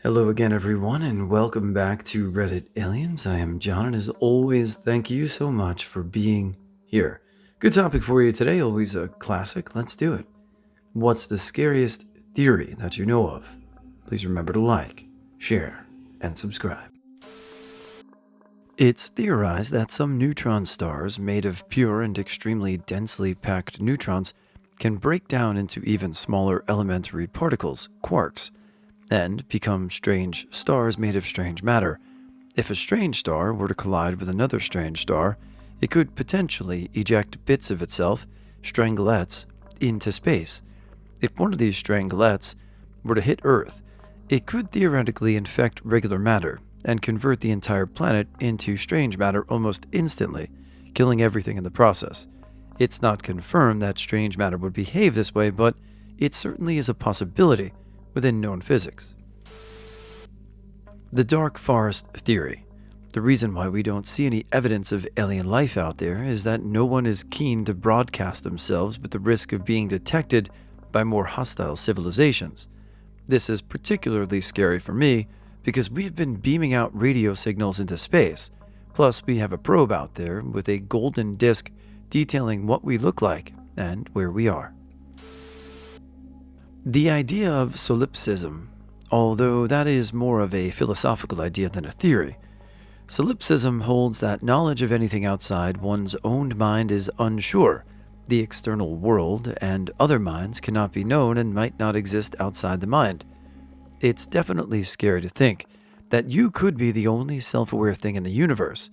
Hello again, everyone, and welcome back to Reddit Aliens. I am John, and as always, thank you so much for being here. Good topic for you today, always a classic. Let's do it. What's the scariest theory that you know of? Please remember to like, share, and subscribe. It's theorized that some neutron stars made of pure and extremely densely packed neutrons can break down into even smaller elementary particles, quarks, and become strange stars made of strange matter. If a strange star were to collide with another strange star, it could potentially eject bits of itself, stranglets, into space. If one of these stranglets were to hit Earth, it could theoretically infect regular matter and convert the entire planet into strange matter almost instantly, killing everything in the process. It's not confirmed that strange matter would behave this way, but it certainly is a possibility within known physics. The dark forest theory. The reason why we don't see any evidence of alien life out there is that no one is keen to broadcast themselves with the risk of being detected by more hostile civilizations. This is particularly scary for me because we've been beaming out radio signals into space. Plus, we have a probe out there with a golden disc detailing what we look like and where we are. The idea of solipsism, although that is more of a philosophical idea than a theory. Solipsism holds that knowledge of anything outside one's own mind is unsure. The external world and other minds cannot be known and might not exist outside the mind. It's definitely scary to think that you could be the only self-aware thing in the universe.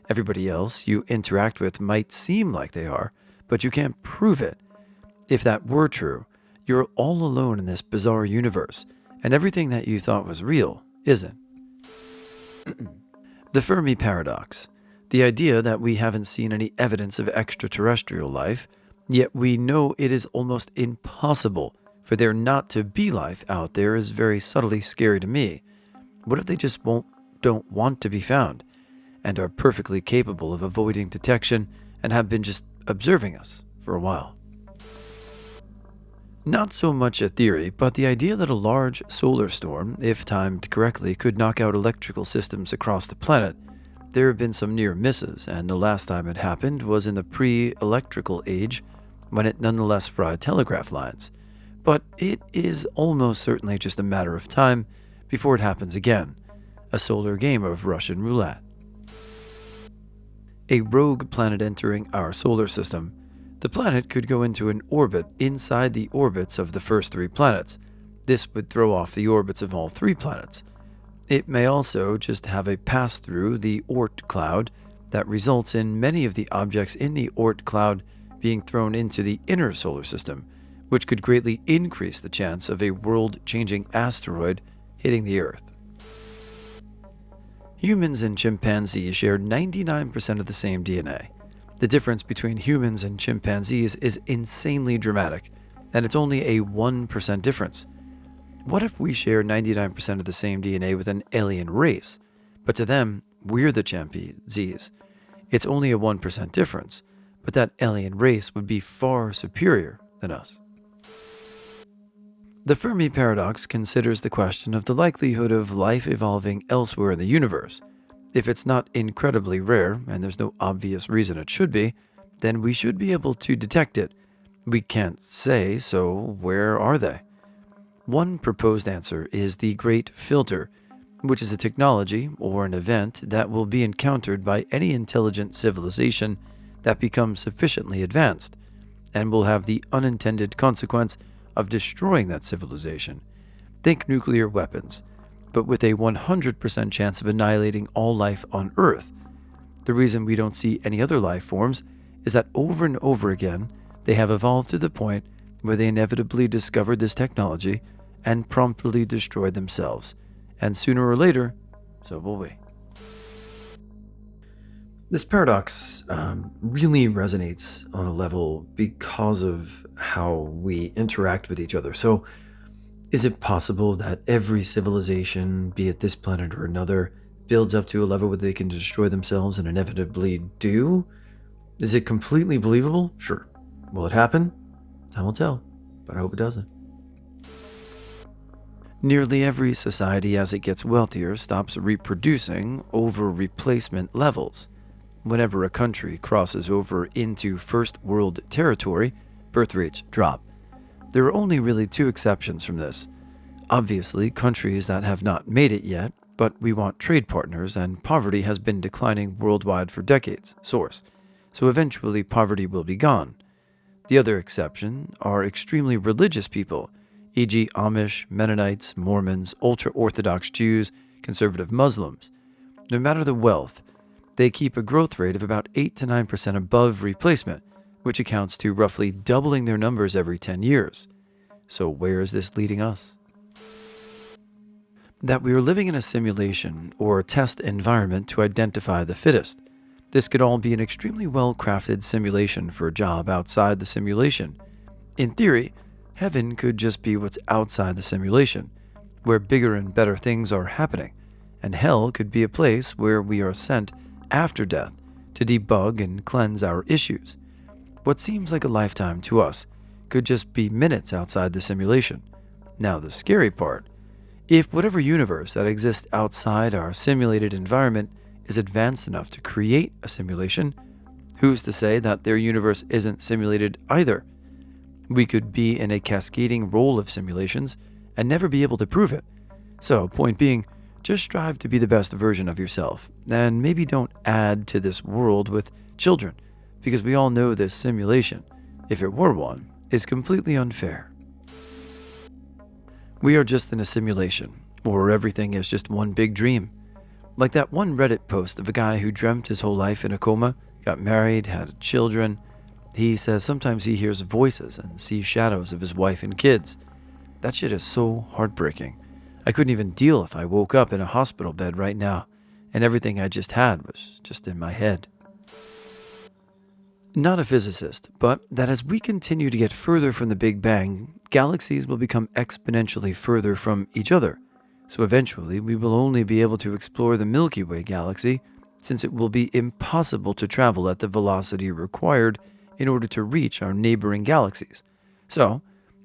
Everybody else you interact with might seem like they are, but you can't prove it. If that were true, you're all alone in this bizarre universe, and everything that you thought was real isn't. The Fermi paradox. The idea that we haven't seen any evidence of extraterrestrial life, yet we know it is almost impossible for there not to be life out there is very subtly scary to me. What if they just don't want to be found and are perfectly capable of avoiding detection and have been just observing us for a while? Not so much a theory, but the idea that a large solar storm, if timed correctly, could knock out electrical systems across the planet. There have been some near misses, and the last time it happened was in the pre-electrical age, when it nonetheless fried telegraph lines. But it is almost certainly just a matter of time before it happens again. A solar game of Russian roulette. A rogue planet entering our solar system. The planet could go into an orbit inside the orbits of the first three planets. This would throw off the orbits of all three planets. It may also just have a pass through the Oort cloud that results in many of the objects in the Oort cloud being thrown into the inner solar system, which could greatly increase the chance of a world-changing asteroid hitting the Earth. Humans and chimpanzees share 99% of the same DNA. The difference between humans and chimpanzees is insanely dramatic, and it's only a 1% difference. What if we share 99% of the same DNA with an alien race, but to them, we're the chimpanzees? It's only a 1% difference, but that alien race would be far superior than us. The Fermi paradox considers the question of the likelihood of life evolving elsewhere in the universe. If it's not incredibly rare, and there's no obvious reason it should be, then we should be able to detect it. We can't say, so where are they? One proposed answer is the Great Filter, which is a technology or an event that will be encountered by any intelligent civilization that becomes sufficiently advanced, and will have the unintended consequence of destroying that civilization. Think nuclear weapons, but with a 100% chance of annihilating all life on Earth. The reason we don't see any other life forms is that over and over again, they have evolved to the point where they inevitably discovered this technology and promptly destroyed themselves. And sooner or later, so will we. This paradox really resonates on a level because of how we interact with each other. So, is it possible that every civilization, be it this planet or another, builds up to a level where they can destroy themselves and inevitably do? Is it completely believable? Sure. Will it happen? Time will tell, but I hope it doesn't. Nearly every society, as it gets wealthier, stops reproducing over replacement levels. Whenever a country crosses over into first world territory, birth rates drop. There are only really two exceptions from this. Obviously, countries that have not made it yet, but we want trade partners, and poverty has been declining worldwide for decades. Source. So eventually, poverty will be gone. The other exception are extremely religious people, e.g., Amish, Mennonites, Mormons, ultra Orthodox Jews, conservative Muslims. No matter the wealth, they keep a growth rate of about 8 to 9% above replacement, which accounts to roughly doubling their numbers every 10 years. So, where is this leading us? That we are living in a simulation or test environment to identify the fittest. This could all be an extremely well-crafted simulation for a job outside the simulation. In theory, heaven could just be what's outside the simulation, where bigger and better things are happening, and hell could be a place where we are sent after death to debug and cleanse our issues. What seems like a lifetime to us could just be minutes outside the simulation. Now the scary part, if whatever universe that exists outside our simulated environment is advanced enough to create a simulation, who's to say that their universe isn't simulated either? We could be in a cascading roll of simulations and never be able to prove it. So, point being, just strive to be the best version of yourself, and maybe don't add to this world with children, because we all know this simulation, if it were one, is completely unfair. We are just in a simulation, or everything is just one big dream. Like that one Reddit post of a guy who dreamt his whole life in a coma, got married, had children. He says sometimes he hears voices and sees shadows of his wife and kids. That shit is so heartbreaking. I couldn't even deal if I woke up in a hospital bed right now, and everything I just had was just in my head. Not a physicist, but that as we continue to get further from the Big Bang, galaxies will become exponentially further from each other. So eventually, we will only be able to explore the Milky Way galaxy, since it will be impossible to travel at the velocity required in order to reach our neighboring galaxies. So,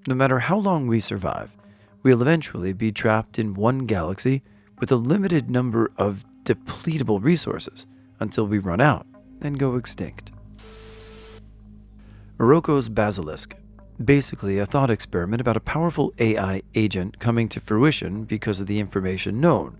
no matter how long we survive, we'll eventually be trapped in one galaxy with a limited number of depletable resources until we run out and go extinct. Oroko's Basilisk. Basically a thought experiment about a powerful AI agent coming to fruition because of the information known.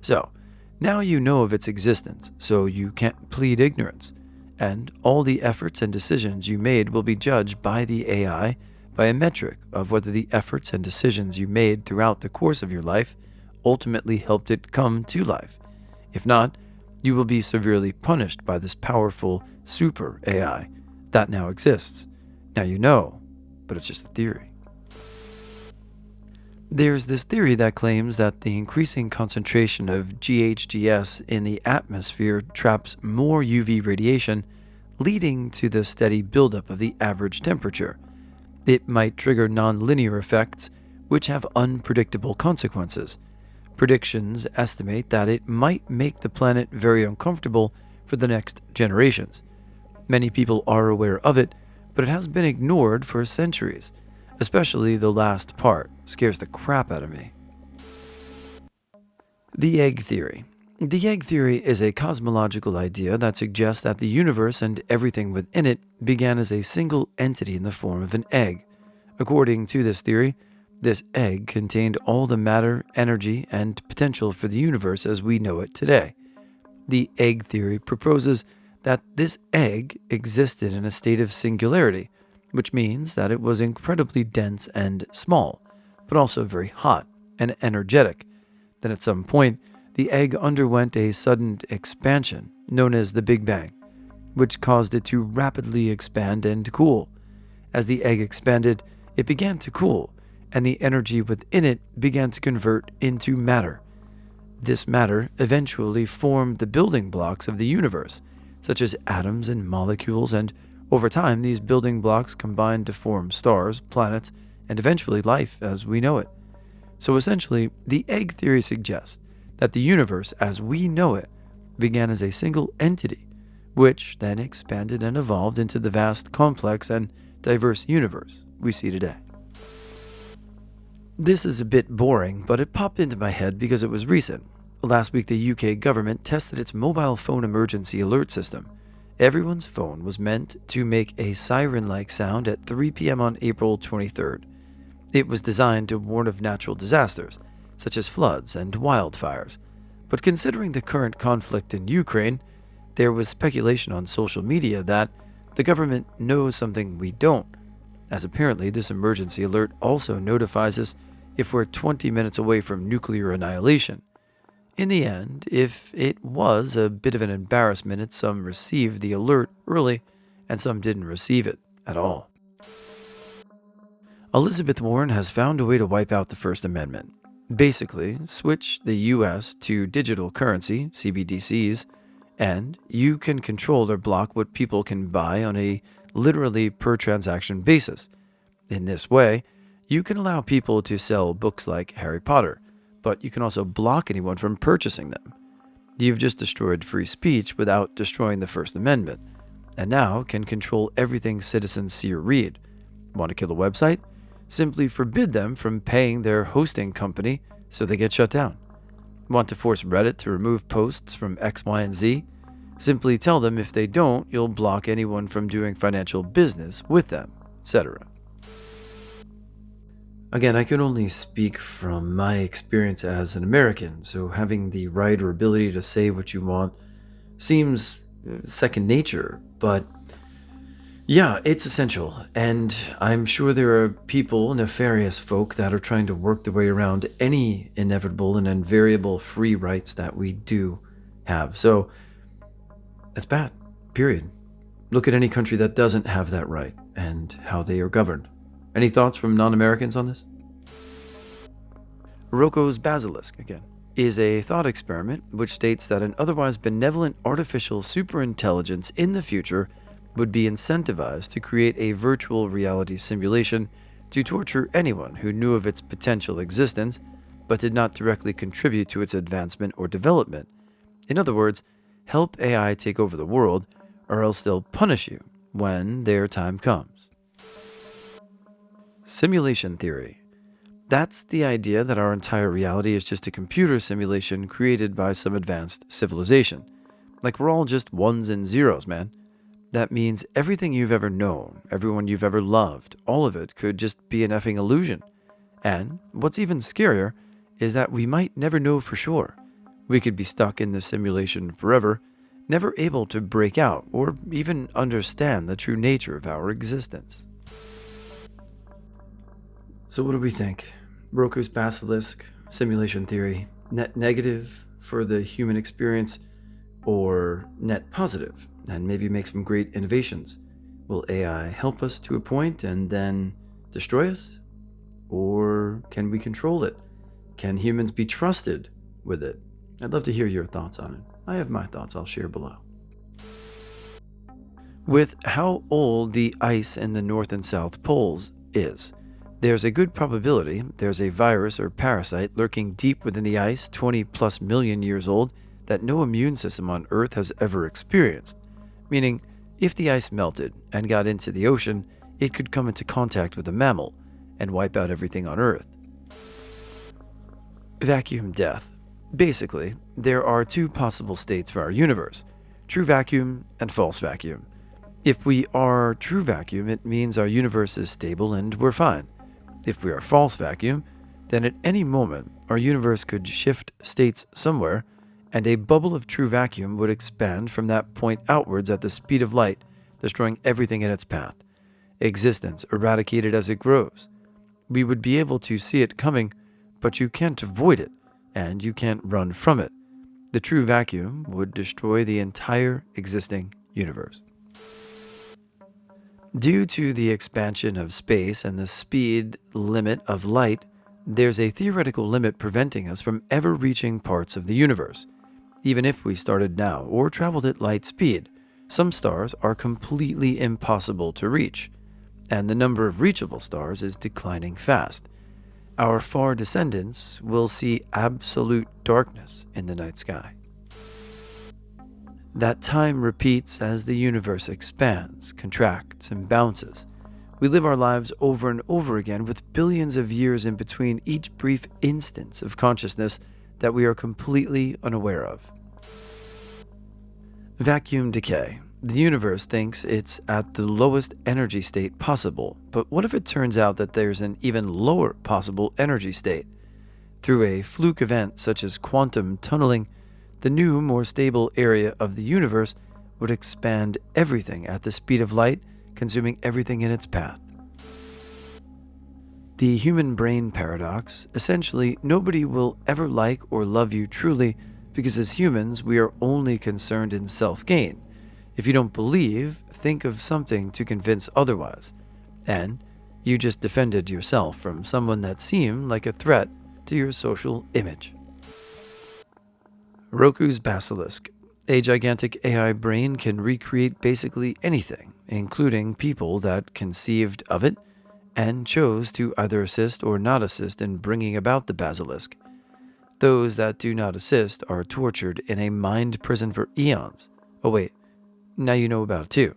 So, now you know of its existence, so you can't plead ignorance. And all the efforts and decisions you made will be judged by the AI by a metric of whether the efforts and decisions you made throughout the course of your life ultimately helped it come to life. If not, you will be severely punished by this powerful super AI that now exists. Now you know, but it's just a theory. There's this theory that claims that the increasing concentration of GHGs in the atmosphere traps more UV radiation, leading to the steady buildup of the average temperature. It might trigger nonlinear effects, which have unpredictable consequences. Predictions estimate that it might make the planet very uncomfortable for the next generations. Many people are aware of it, but it has been ignored for centuries. Especially the last part scares the crap out of me. The egg theory. The egg theory is a cosmological idea that suggests that the universe and everything within it began as a single entity in the form of an egg. According to this theory, this egg contained all the matter, energy, and potential for the universe as we know it today. The egg theory proposes that this egg existed in a state of singularity, which means that it was incredibly dense and small, but also very hot and energetic. Then at some point, the egg underwent a sudden expansion, known as the Big Bang, which caused it to rapidly expand and cool. As the egg expanded, it began to cool, and the energy within it began to convert into matter. This matter eventually formed the building blocks of the universe, such as atoms and molecules, and over time these building blocks combined to form stars, planets, and eventually life as we know it. So essentially, the egg theory suggests that the universe as we know it began as a single entity, which then expanded and evolved into the vast, complex, and diverse universe we see today. This is a bit boring, but it popped into my head because it was recent. Last week, the UK government tested its mobile phone emergency alert system. Everyone's phone was meant to make a siren like sound at 3 p.m. on April 23rd. It was designed to warn of natural disasters, such as floods and wildfires. But considering the current conflict in Ukraine, there was speculation on social media that the government knows something we don't, as apparently this emergency alert also notifies us if we're 20 minutes away from nuclear annihilation. In the end, if it was a bit of an embarrassment, some received the alert early and some didn't receive it at all. Elizabeth Warren has found a way to wipe out the First Amendment. Basically, switch the US to digital currency, CBDCs, and you can control or block what people can buy on a literally per transaction basis. In this way, you can allow people to sell books like Harry Potter, but you can also block anyone from purchasing them. You've just destroyed free speech without destroying the First Amendment, and now can control everything citizens see or read. Want to kill a website? Simply forbid them from paying their hosting company so they get shut down. Want to force Reddit to remove posts from X, Y, and Z? Simply tell them if they don't, you'll block anyone from doing financial business with them, etc. Again, I can only speak from my experience as an American, so having the right or ability to say what you want seems second nature, but yeah, it's essential, and I'm sure there are people, nefarious folk, that are trying to work their way around any inevitable and invariable free rights that we do have. So, that's bad, period. Look at any country that doesn't have that right and how they are governed. Any thoughts from non-Americans on this? Rocco's basilisk, again, is a thought experiment which states that an otherwise benevolent artificial superintelligence in the future would be incentivized to create a virtual reality simulation to torture anyone who knew of its potential existence but did not directly contribute to its advancement or development. In other words, help AI take over the world, or else they'll punish you when their time comes. Simulation theory. That's the idea that our entire reality is just a computer simulation created by some advanced civilization. Like we're all just ones and zeros, man. That means everything you've ever known, everyone you've ever loved, all of it could just be an effing illusion. And what's even scarier is that we might never know for sure. We could be stuck in this simulation forever, never able to break out or even understand the true nature of our existence. So what do we think? Roku's basilisk, simulation theory, net negative for the human experience, or net positive, and maybe make some great innovations? Will AI help us to a point and then destroy us? Or can we control it? Can humans be trusted with it? I'd love to hear your thoughts on it. I have my thoughts I'll share below. With how old the ice in the North and South Poles is, there's a good probability there's a virus or parasite lurking deep within the ice 20 plus million years old that no immune system on Earth has ever experienced. Meaning, if the ice melted and got into the ocean, it could come into contact with a mammal and wipe out everything on Earth. Vacuum death. Basically, there are two possible states for our universe: true vacuum and false vacuum. If we are true vacuum, it means our universe is stable and we're fine. If we are false vacuum, then at any moment our universe could shift states somewhere, and a bubble of true vacuum would expand from that point outwards at the speed of light, destroying everything in its path. Existence eradicated as it grows. We would be able to see it coming, but you can't avoid it, and you can't run from it. The true vacuum would destroy the entire existing universe. Due to the expansion of space and the speed limit of light, there's a theoretical limit preventing us from ever reaching parts of the universe. Even if we started now or traveled at light speed, some stars are completely impossible to reach, and the number of reachable stars is declining fast. Our far descendants will see absolute darkness in the night sky. That time repeats as the universe expands, contracts, and bounces. We live our lives over and over again with billions of years in between each brief instance of consciousness that we are completely unaware of. Vacuum decay. The universe thinks it's at the lowest energy state possible, but what if it turns out that there's an even lower possible energy state? Through a fluke event such as quantum tunneling, the new, more stable area of the universe would expand everything at the speed of light, consuming everything in its path. The human brain paradox. Essentially, nobody will ever like or love you truly because as humans, we are only concerned in self-gain. If you don't believe, think of something to convince otherwise. And you just defended yourself from someone that seemed like a threat to your social image. Roku's basilisk. A gigantic AI brain can recreate basically anything, including people that conceived of it and chose to either assist or not assist in bringing about the basilisk. Those that do not assist are tortured in a mind prison for eons. Oh wait, now you know about it too.